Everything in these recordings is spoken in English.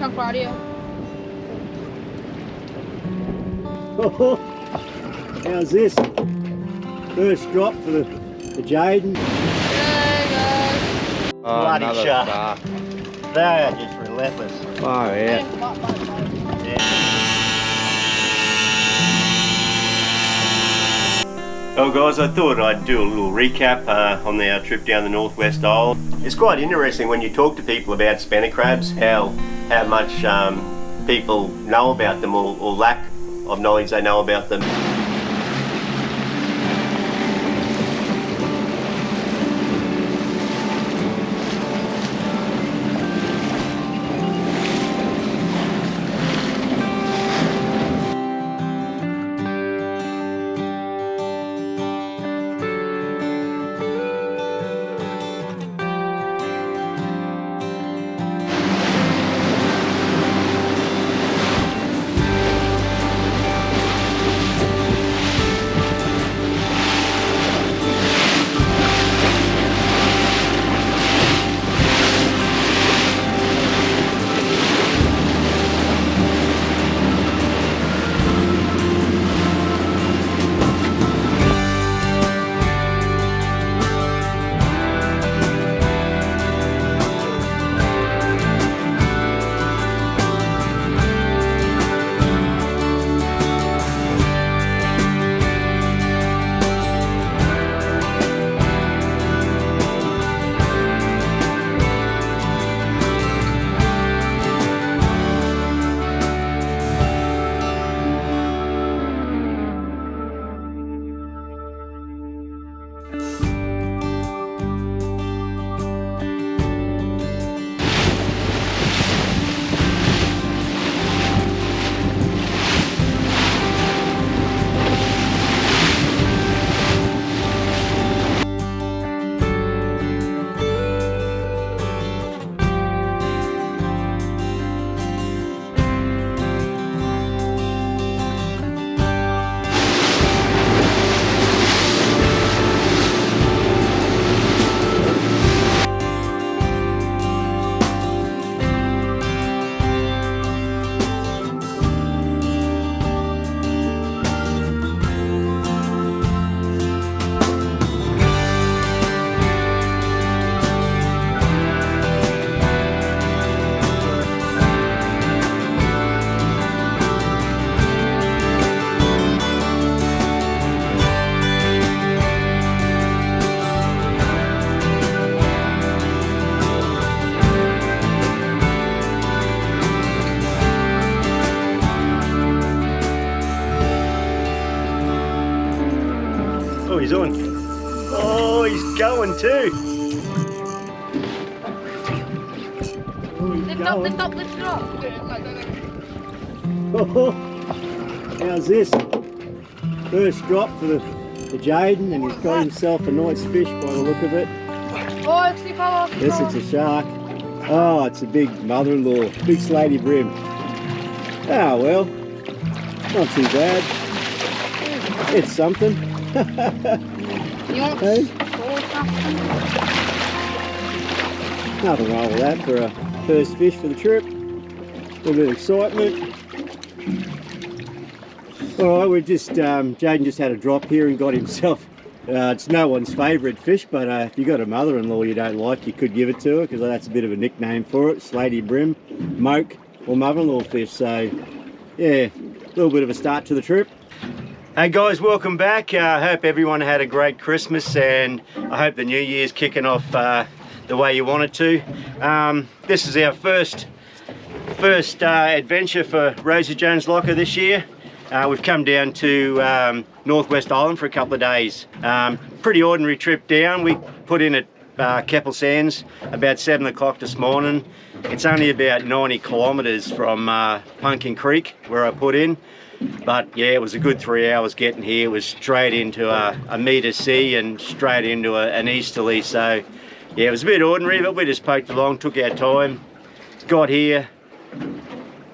chunk radio. Oh, how's this? First drop for the Jayden. Oh, bloody shark. shark. They are just relentless. Oh, yeah. Well guys, I thought I'd do a little recap on our trip down the Northwest Isle. It's quite interesting when you talk to people about spanner crabs, how much people know about them or lack of knowledge they know about them. Oh, he's on. Oh, he's going too. Oh, he's going. Lift up. Oh, how's this? First drop for the Jayden, and he's got himself a nice fish by the look of it. Oh, it's the colour. Yes, it's a shark. Oh, it's a big mother-in-law, big slaty brim. Ah, well, not too bad. It's something. You want Hey? something? Nothing wrong with that for a first fish for the trip. A little bit of excitement. Alright, we've just, Jayden just had a drop here and got himself, it's no one's favourite fish, but if you've got a mother-in-law you don't like, you could give it to her, because that's a bit of a nickname for it, slaty brim, moke, or mother-in-law fish. So, yeah, a little bit of a start to the trip. Hey guys, welcome back. I hope everyone had a great Christmas, and I hope the New Year's kicking off the way you want it to. This is our first adventure for Rosy Jones Locker this year. We've come down to Northwest Island for a couple of days. Pretty ordinary trip down. We put in at Keppel Sands about 7 o'clock this morning. It's only about 90 kilometres from Coorooman Creek where I put in. But yeah, it was a good 3 hours getting here. It was straight into a metre sea and straight into an easterly. So yeah, it was a bit ordinary, but we just poked along, took our time, got here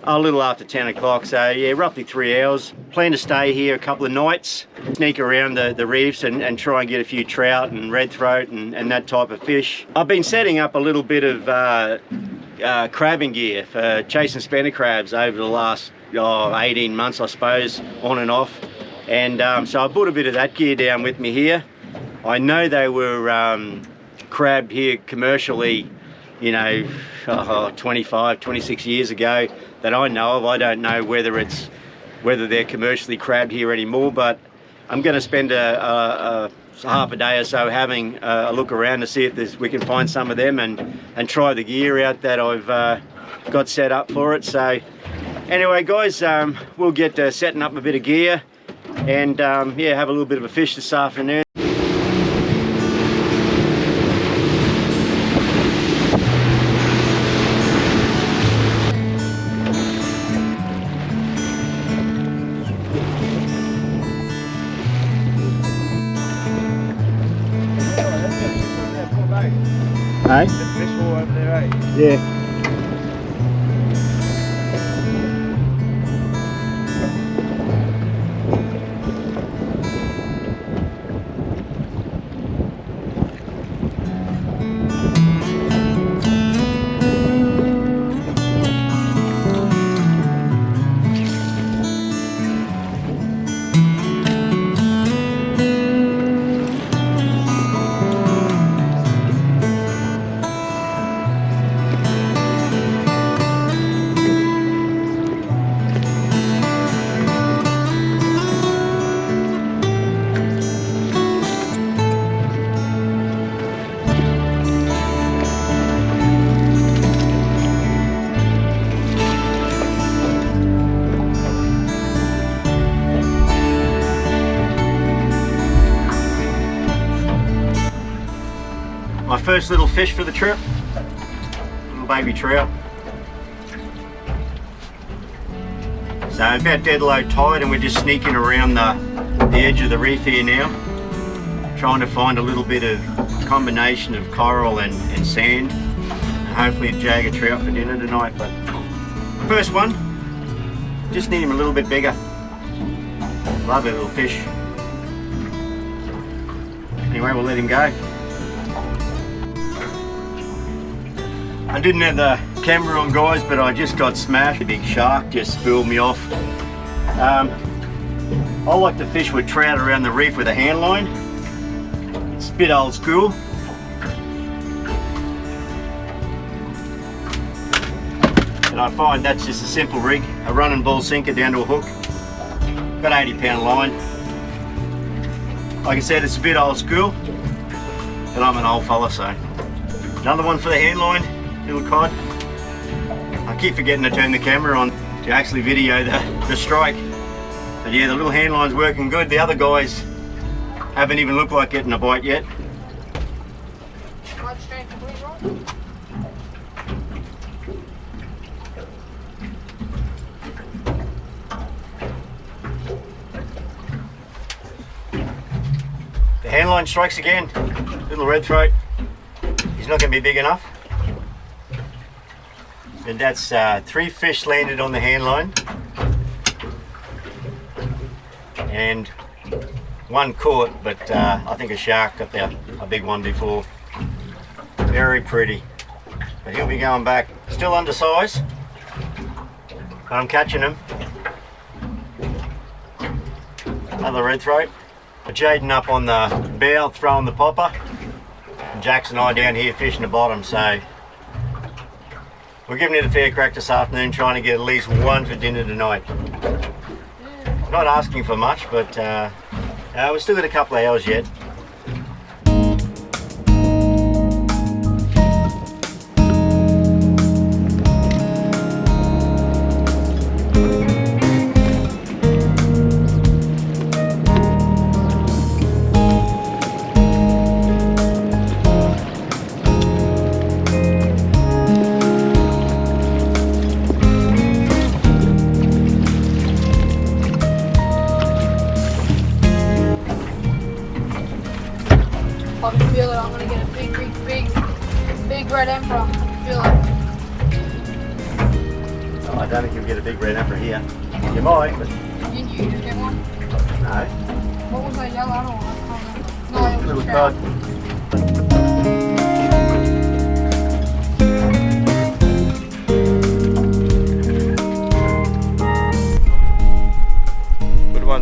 a little after 10 o'clock. So yeah, roughly 3 hours. Plan to stay here a couple of nights, sneak around the reefs and try and get a few trout and red throat and that type of fish. I've been setting up a little bit of crabbing gear for chasing spinner crabs over the last 18 months, I suppose, on and off. And so I brought a bit of that gear down with me here. I know they were crabbed here commercially, you know, 25, 26 years ago that I know of. I don't know whether they're commercially crabbed here anymore, but I'm going to spend a half a day or so having a look around to see if we can find some of them and try the gear out that I've got set up for it. So anyway guys, we'll get setting up a bit of gear and yeah, have a little bit of a fish this afternoon. Hey? The fish all over there, eh? Yeah. My first little fish for the trip, little baby trout. So about dead low tide and we're just sneaking around the edge of the reef here now, trying to find a little bit of combination of coral and sand, and hopefully jag a trout for dinner tonight. But first one, just need him a little bit bigger. Lovely little fish. Anyway, we'll let him go. I didn't have the camera on, guys, but I just got smashed. A big shark just spilled me off. I like to fish with trout around the reef with a hand line. It's a bit old school. And I find that's just a simple rig, a running ball sinker down to a hook. Got 80-pound line. Like I said, it's a bit old school, but I'm an old fella, so. Another one for the hand line. Little cod. I keep forgetting to turn the camera on to actually video the strike. But yeah, the little hand line's working good. The other guys haven't even looked like getting a bite yet. The hand line strikes again. Little red throat. He's not going to be big enough. And that's 3 fish landed on the hand line and 1 caught, but I think a shark got a big one before. Very pretty, but he'll be going back. Still undersized, but I'm catching him. Another red throat. Jayden up on the bow throwing the popper, and Jax and I down here fishing the bottom, so we're giving it a fair crack this afternoon, trying to get at least 1 for dinner tonight. Not asking for much, but we've still got a couple of hours yet. I can feel it. I'm gonna get a big red emperor. I can feel it. Oh, I don't think you'll get a big red emperor here. You might, but Didn't you just get one? no. What was that yellow? I don't know. I can't remember. No, it was Little a trout. cod.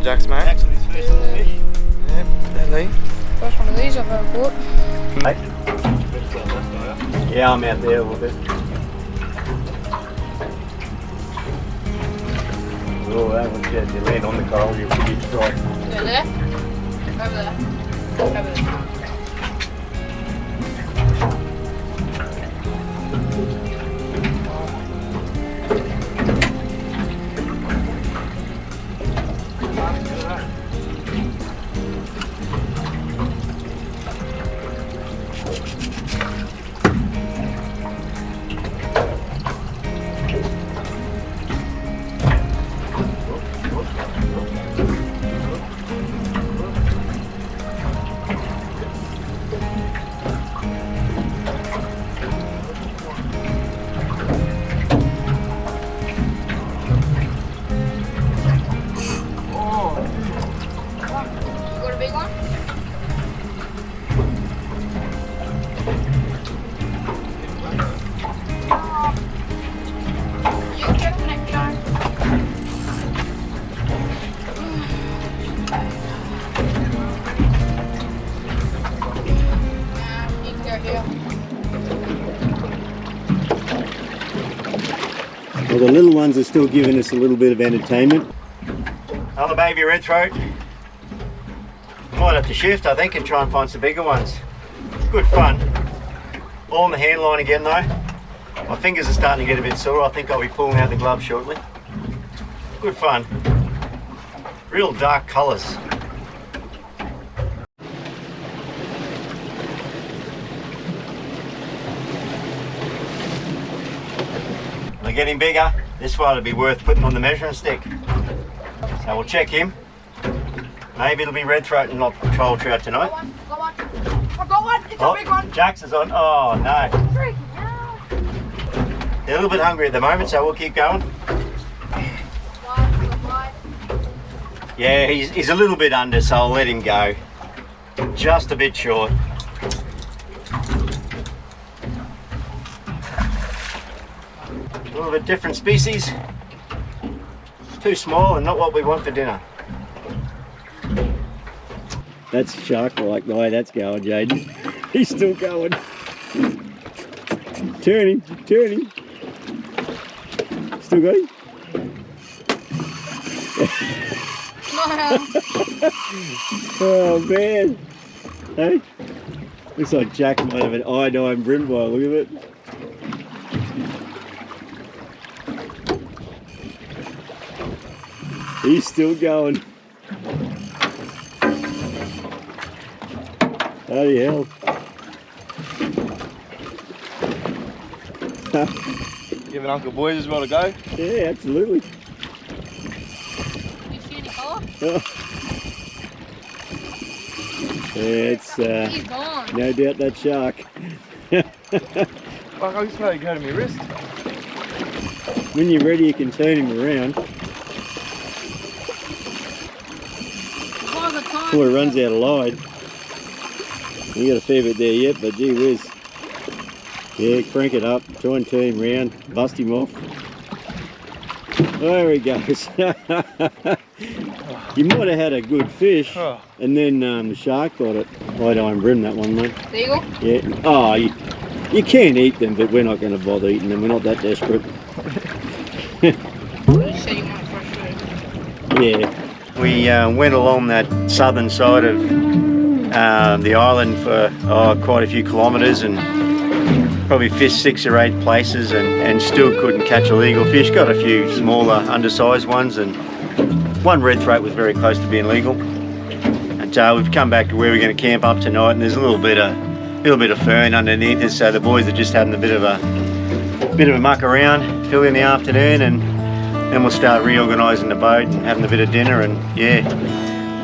Jax, mate. Jax with his first little fish. Yep, that Lee. First one of these I've ever caught. Yeah, I'm out there a little bit. Oh, that one's good. You land on the coral, you'll be strike. Is it there? Over there. Over there. Well, the little ones are still giving us a little bit of entertainment. Another baby red throat. Might have to shift, I think, and try and find some bigger ones. Good fun. All on the hand line again though. My fingers are starting to get a bit sore. I think I'll be pulling out the glove shortly. Good fun. Real dark colours. They're getting bigger. This one would be worth putting on the measuring stick. So we'll check him. Maybe it'll be red throat and not troll trout tonight. Got one. I got one. It's a big one. Jax is on. Oh no. Freaking hell. They're a little bit hungry at the moment, so we'll keep going. Yeah, he's a little bit under, so I'll let him go. Just a bit short. A little bit different species. Too small and not what we want for dinner. That's shark-like the way that's going, Jayden. He's still going. Turn him, turn him. Still got him? Oh man. Hey? Looks like Jack might have an iodine brim by the look of it. He's still going. Bloody hell. Giving Uncle Boys as well to go? Yeah, absolutely. You see any colour? Oh. Yeah, it's He's gone. no doubt that shark. Like, I just let it go to my wrist. When you're ready, you can turn him around before he runs out of line. You got a fair bit there yet, but gee whiz. Yeah, crank it up, try and turn him round, bust him off. There he goes. You might have had a good fish, and then the shark got it. Iodine brim, that one, mate. Eagle? Yeah. Oh, you can eat them, but we're not going to bother eating them. We're not that desperate. You said you want fresh food. Yeah. We went along that southern side of the island for quite a few kilometres and probably fished 6 or 8 places and still couldn't catch a legal fish. Got a few smaller undersized ones and one red throat was very close to being legal. And we've come back to where we're going to camp up tonight, and there's a little bit of fern underneath us, so the boys are just having a bit of a muck around, fill in the afternoon, and then we'll start reorganising the boat and having a bit of dinner, and yeah,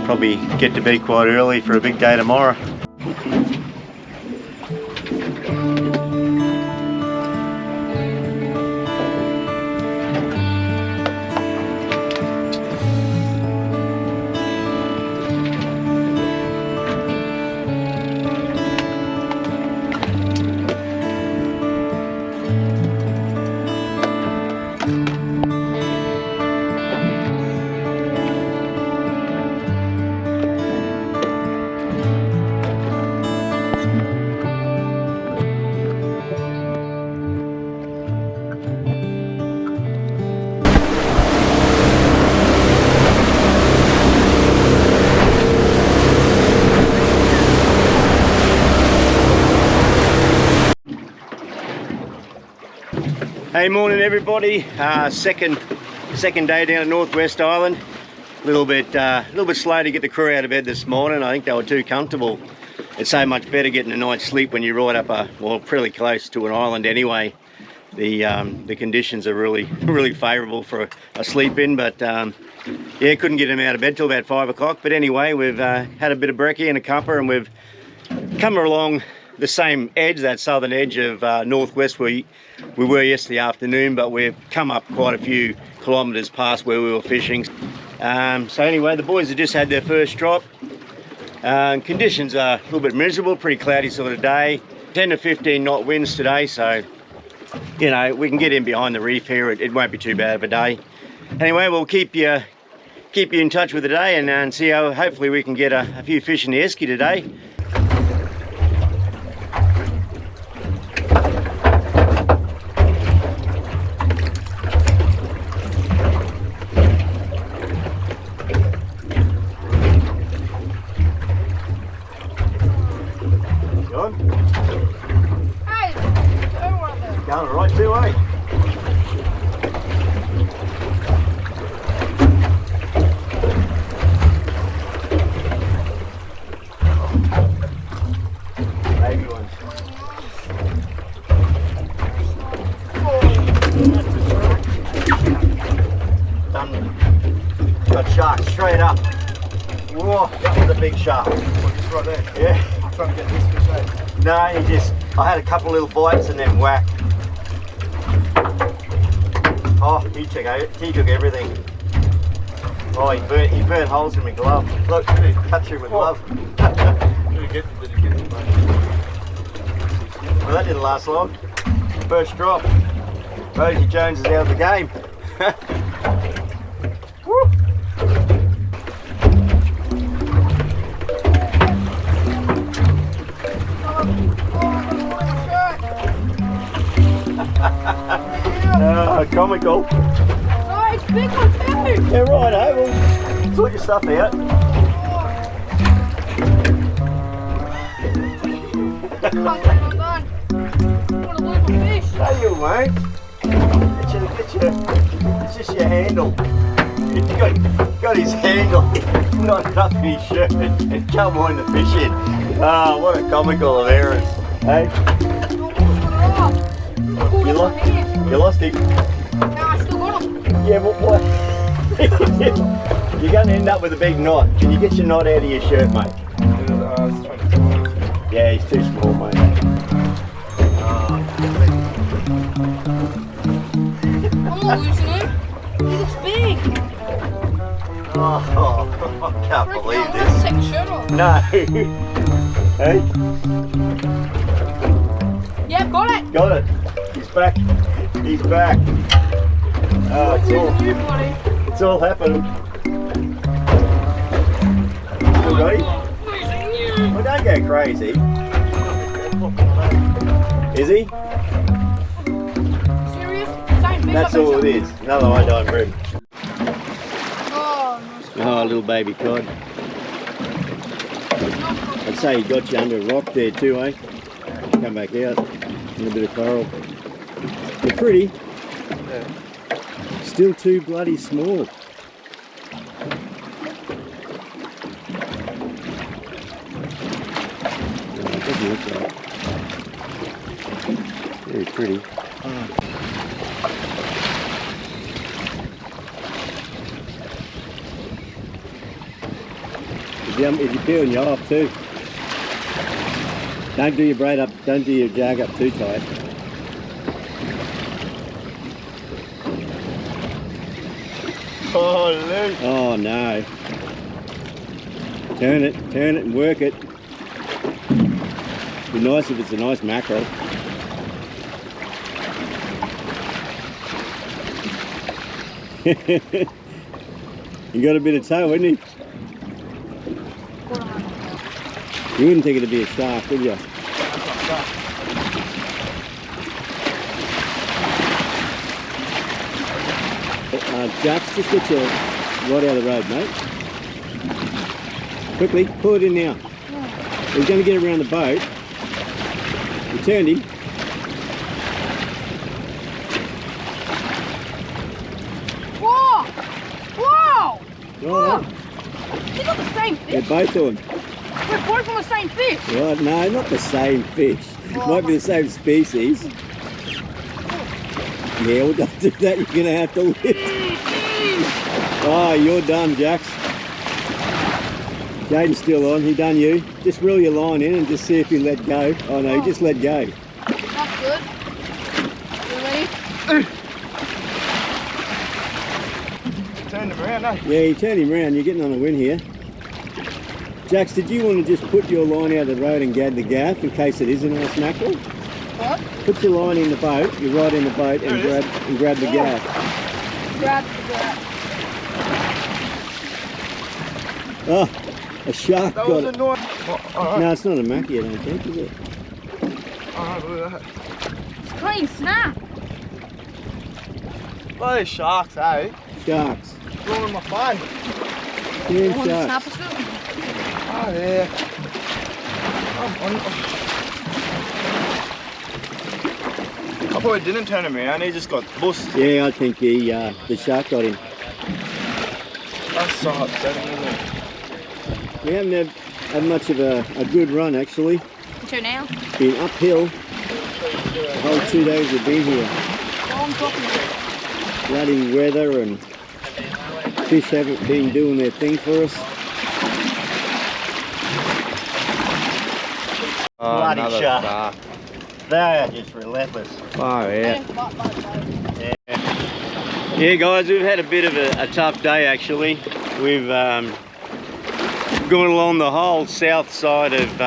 probably get to bed quite early for a big day tomorrow. Hey, morning everybody. Second day down at Northwest Island. A little bit slow to get the crew out of bed this morning. I think they were too comfortable. It's so much better getting a night's sleep when you're right up pretty close to an island anyway. The conditions are really favourable for a sleep in, but yeah, couldn't get them out of bed till about 5 o'clock. But anyway, we've had a bit of brekkie and a cuppa, and we've come along the same edge, that southern edge of Northwest where we were yesterday afternoon, but we've come up quite a few kilometres past where we were fishing. So anyway, the boys have just had their first drop. Conditions are a little bit miserable, pretty cloudy sort of day. 10 to 15 knot winds today, so you know, we can get in behind the reef here. It won't be too bad of a day. Anyway, we'll keep you in touch with the day and see how hopefully we can get a few fish in the esky today. Going right too, eh? Baby ones. Done. Got shark straight up. Whoa, that was a big shark. Just right there. Yeah. I'm trying to get this fish out. No, I had a couple little bites and then whack. Oh, he took everything. Oh, he burnt holes in my glove. Look, cut through my glove. Well, that didn't last long. First drop. Rosy Jones is out of the game. Woo. Comical. Oh, it's big one too. Yeah, right, well, sort your stuff out. I'm done. I'm gonna lose my fish. No, you won't. Get you. It's just your handle. You got his handle. Not enough in his shirt and come on the fish in. Ah, what a comical of errors. Hey? You lost him. No, I still got him. Yeah, but what? You're going to end up with a big knot. Can you get your knot out of your shirt, mate? Yeah, he's too small, mate. I'm not losing him. He looks big. Oh, I can't believe this. Take the shirt off. No. Hey? Yeah, got it. Got it. He's back. He's back. Oh, it's all happened. Still got him? Well, don't go crazy. Is he? Serious? That's all it is. Another iodine bream. Oh, Oh, little baby cod. I'd say he got you under a rock there too, eh? Come back out. In a bit of coral. They're pretty. Yeah. Still too bloody small. It doesn't look like. Very pretty. Is he peeling you off too? Don't do your braid up, don't do your jag up too tight. Oh, Luke. Oh no. Turn it and work it. Be nice if it's a nice mackerel. You got a bit of toe, wouldn't he? You wouldn't think it'd be a shark, would you? Jax, just get your rod out of the road, mate. Quickly, pull it in now. He's going to get around the boat. You turned him. Oh, Right. they're not the same They're fish. both on. We're both on the same fish. Right, no, not the same fish. Might be the same species. Yeah, well, don't do that. You're going to have to lift. Oh, you're done, Jax. Jayden's still on. He done you. Just reel your line in and just see if you let go. Oh, no, you just let go. That's good. Really? Turn them around, eh? Yeah, you turn him around. You're getting on a win here. Jax, did you want to just put your line out of the road and gag the gaff in case it is a nice mackerel? What? Put your line in the boat. You're right in the boat and grab the gaff. Grab the grab. Oh, a shark That got was it. a nice. Alright. No, it's not a mackie, I don't think, is it? Alright, look at that. It's clean snap. Bloody sharks, eh? Sharks. Blowing my phone. Damn Want to snap sharks. us good? Oh, yeah. I probably didn't turn him around, he just got bust. Yeah, I think the shark got him. That's so upsetting, isn't it? We haven't had much of a good run, actually. Until now. Been uphill. The whole 2 days we've been here. What I'm talking about. Flooding weather and fish haven't been doing their thing for us. Oh, Bloody another shark. They are just relentless. Oh, yeah. Yeah, guys, we've had a bit of a tough day actually. We've gone along the whole south side of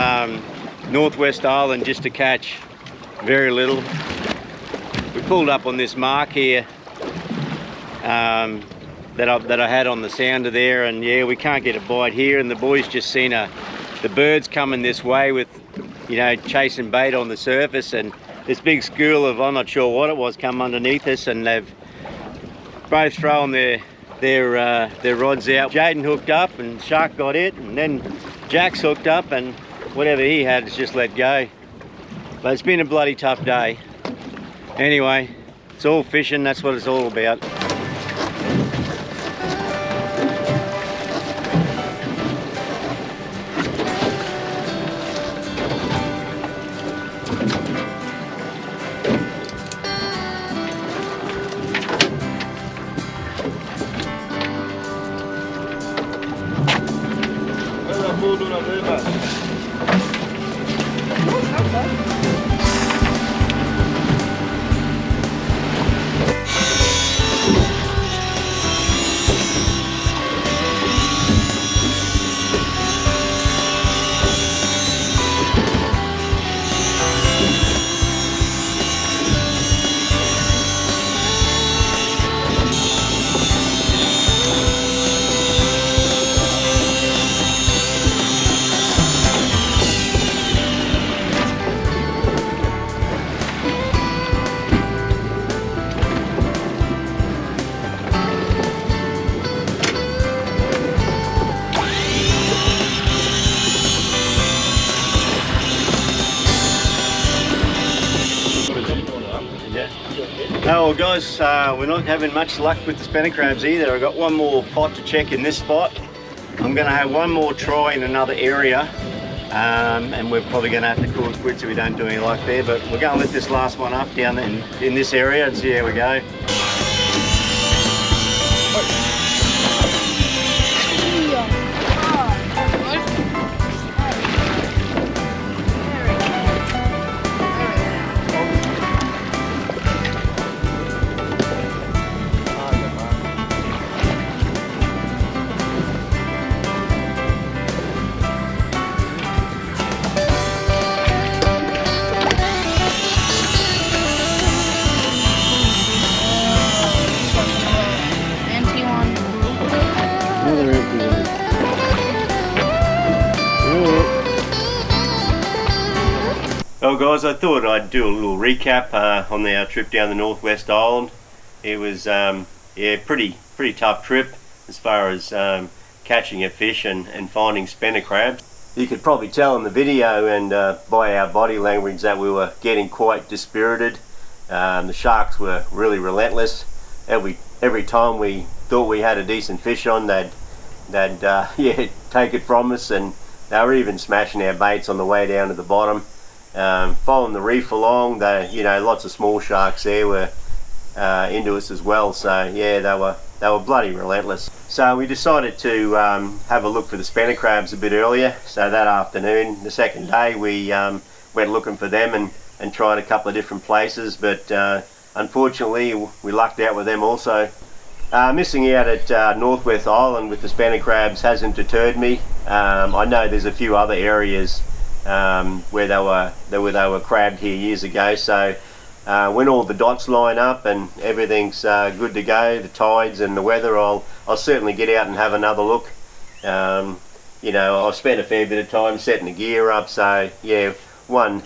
Northwest Island just to catch very little. We pulled up on this mark here that I had on the sounder there, and yeah, we can't get a bite here, and the boys just seen the birds coming this way with, you know, chasing bait on the surface, and this big school of, I'm not sure what it was, come underneath us, and they've both thrown their rods out. Jayden hooked up and shark got it, and then Jax hooked up and whatever he had has just let go. But it's been a bloody tough day. Anyway, it's all fishing, that's what it's all about. Oh well guys, we're not having much luck with the spanner crabs either. I've got one more pot to check in this spot. I'm going to have one more try in another area, and we're probably going to have to call it quits if we don't do any luck there, but we're going to let this last one up down in this area and see how we go. Well guys, I thought I'd do a little recap on our trip down the Northwest Island. It was yeah, pretty tough trip as far as catching a fish and finding spanner crabs. You could probably tell in the video and by our body language that we were getting quite dispirited. The sharks were really relentless. Every time we thought we had a decent fish on, they'd they'd yeah, take it from us, and they were even smashing our baits on the way down to the bottom. Following the reef along, you know, lots of small sharks there were into us as well. So yeah, they were bloody relentless. So we decided to have a look for the spanner crabs a bit earlier. So that afternoon, the second day, we went looking for them and tried a couple of different places, but unfortunately we lucked out with them also. Missing out at Northwest Island with the spanner crabs hasn't deterred me. I know there's a few other areas where they were crabbed here years ago. So when all the dots line up and everything's good to go, the tides and the weather, I'll certainly get out and have another look. You know, I've spent a fair bit of time setting the gear up, so yeah, one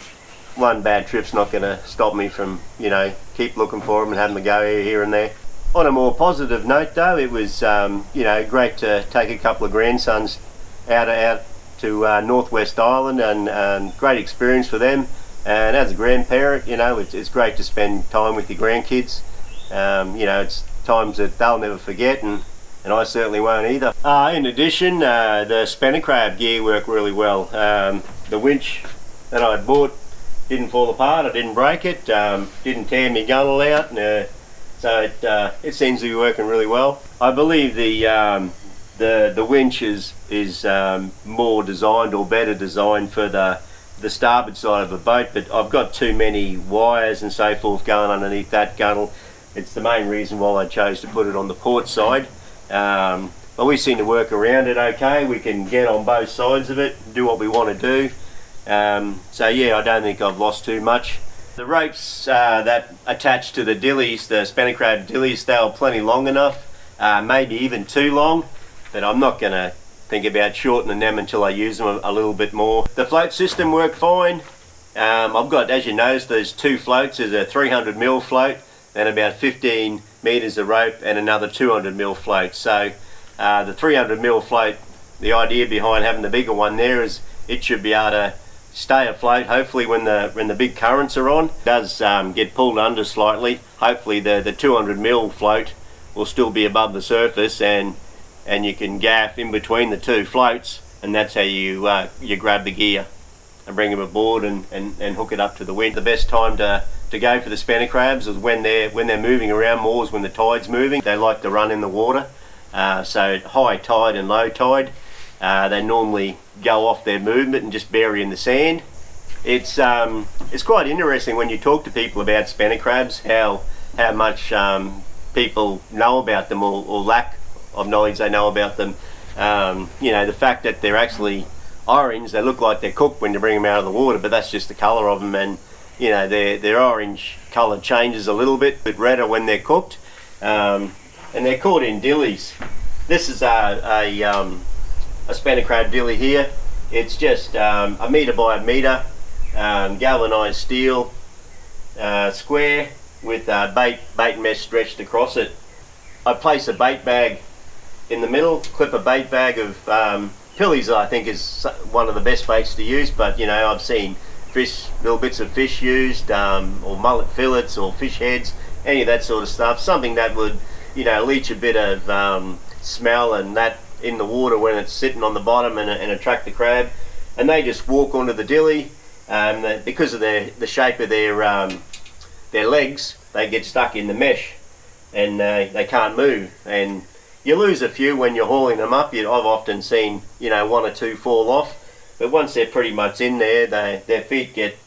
bad trip's not going to stop me from, you know, keep looking for them and having a go here and there. On a more positive note though, it was you know, great to take a couple of grandsons out to Northwest Island, and great experience for them. And as a grandparent, you know, it's great to spend time with your grandkids. You know, it's times that they'll never forget, and I certainly won't either. In addition, the spanner crab gear worked really well. The winch that I bought didn't fall apart, I didn't break it, didn't tear my gunnel out, so it seems to be working really well. I believe the winch is more designed, or better designed, for the starboard side of a boat, but I've got too many wires and so forth going underneath that gunnel. It's the main reason why I chose to put it on the port side. But we seem to work around it okay. We can get on both sides of it, do what we want to do. So yeah, I don't think I've lost too much. The ropes that attach to the dillies, the spanner crab dillies, they were plenty long enough, maybe even too long, but I'm not going to think about shortening them until I use them a little bit more. The float system worked fine. I've got, as you notice, there's two floats. There's a 300mm float and about 15 meters of rope and another 200mm float. So the 300mm float, the idea behind having the bigger one there is it should be able to stay afloat, hopefully when the big currents are on. It does get pulled under slightly. Hopefully the 200mm float will still be above the surface, and you can gaff in between the two floats, and that's how you grab the gear and bring them aboard and hook it up to the wind. The best time to go for the spanner crabs is when they're moving around more, is when the tide's moving. They like to run in the water, so high tide and low tide, they normally go off their movement and just bury in the sand. It's quite interesting when you talk to people about spanner crabs, how much people know about them, or lack of knowledge they know about them. You know, the fact that they're actually orange, they look like they're cooked when you bring them out of the water, but that's just the colour of them, and you know, their orange colour changes a little bit redder when they're cooked, and they're caught in dillies. This is a spanner crab dilly here. It's just a metre by a metre, galvanised steel, square with bait mesh stretched across it. I place a bait bag in the middle, clip a bait bag of pillies. I think is one of the best baits to use, but you know, I've seen little bits of fish used, or mullet fillets, or fish heads, any of that sort of stuff. Something that would, you know, leach a bit of smell and that in the water when it's sitting on the bottom, and attract the crab. And they just walk onto the dilly, because of the shape of their legs, they get stuck in the mesh, and they can't move, and you lose a few when you're hauling them up. I've often seen, you know, one or two fall off, but once they're pretty much in there, their feet get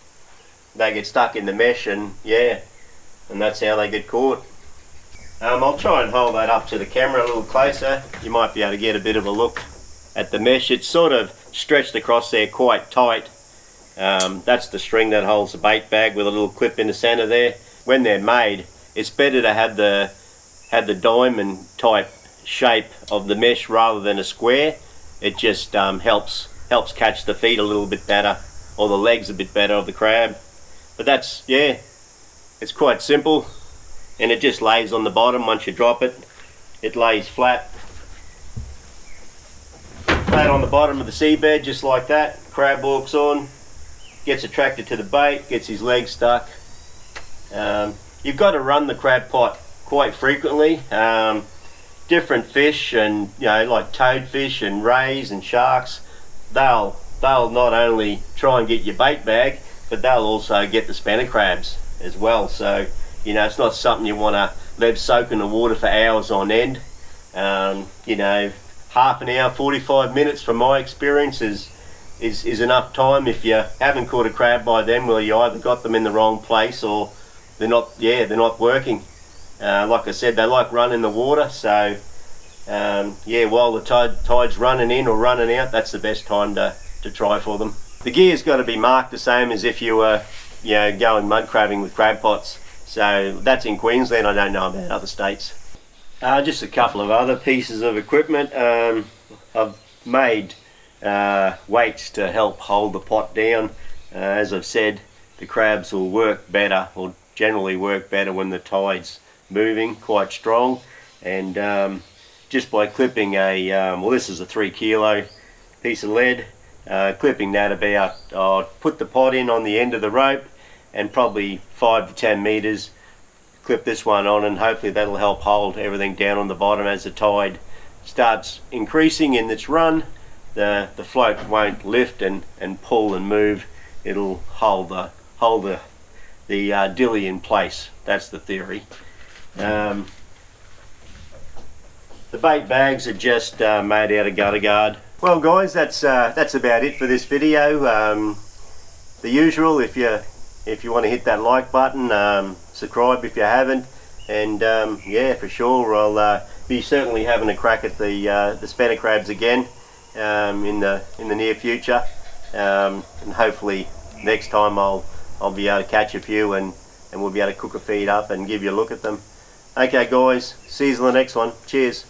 stuck in the mesh, and yeah, and that's how they get caught. I'll try and hold that up to the camera a little closer. You might be able to get a bit of a look at the mesh. It's sort of stretched across there quite tight. That's the string that holds the bait bag with a little clip in the center there. When they're made, it's better to have the diamond type shape of the mesh rather than a square. It just helps catch the feet a little bit better, or the legs a bit better of the crab. But that's, yeah, it's quite simple, and it just lays on the bottom. Once you drop it, it lays flat on the bottom of the seabed, just like that. Crab walks on, gets attracted to the bait, gets his legs stuck. You've got to run the crab pot quite frequently. different fish, and like toadfish and rays and sharks, they'll not only try and get your bait bag, but they'll also get the spanner crabs as well. So it's not something you want to let soak in the water for hours on end. Half an hour, 45 minutes from my experience is enough time. If you haven't caught a crab by then, well, you either got them in the wrong place or they're not working. Like I said, they like running the water, so while the tide's running in or running out, that's the best time to try for them. The gear's got to be marked the same as if you were going mud crabbing with crab pots. So that's in Queensland. I don't know about other states. Just a couple of other pieces of equipment. I've made weights to help hold the pot down. As I've said, the crabs will work better, or generally work better, when the tide's moving quite strong. And just by clipping this is a 3 kilo piece of lead, clipping that about, I'll put the pot in on the end of the rope and probably 5 to 10 meters, clip this one on, and hopefully that'll help hold everything down on the bottom. As the tide starts increasing in its run, the float won't lift and pull and move. It'll hold the dilly in place. That's the theory. The bait bags are just made out of gutter guard. Well guys, that's about it for this video. The usual, if you want to hit that like button, subscribe if you haven't, and for sure I'll be certainly having a crack at the spanner crabs again in the near future, and hopefully next time I'll be able to catch a few and we'll be able to cook a feed up and give you a look at them. Okay guys, see you in the next one. Cheers.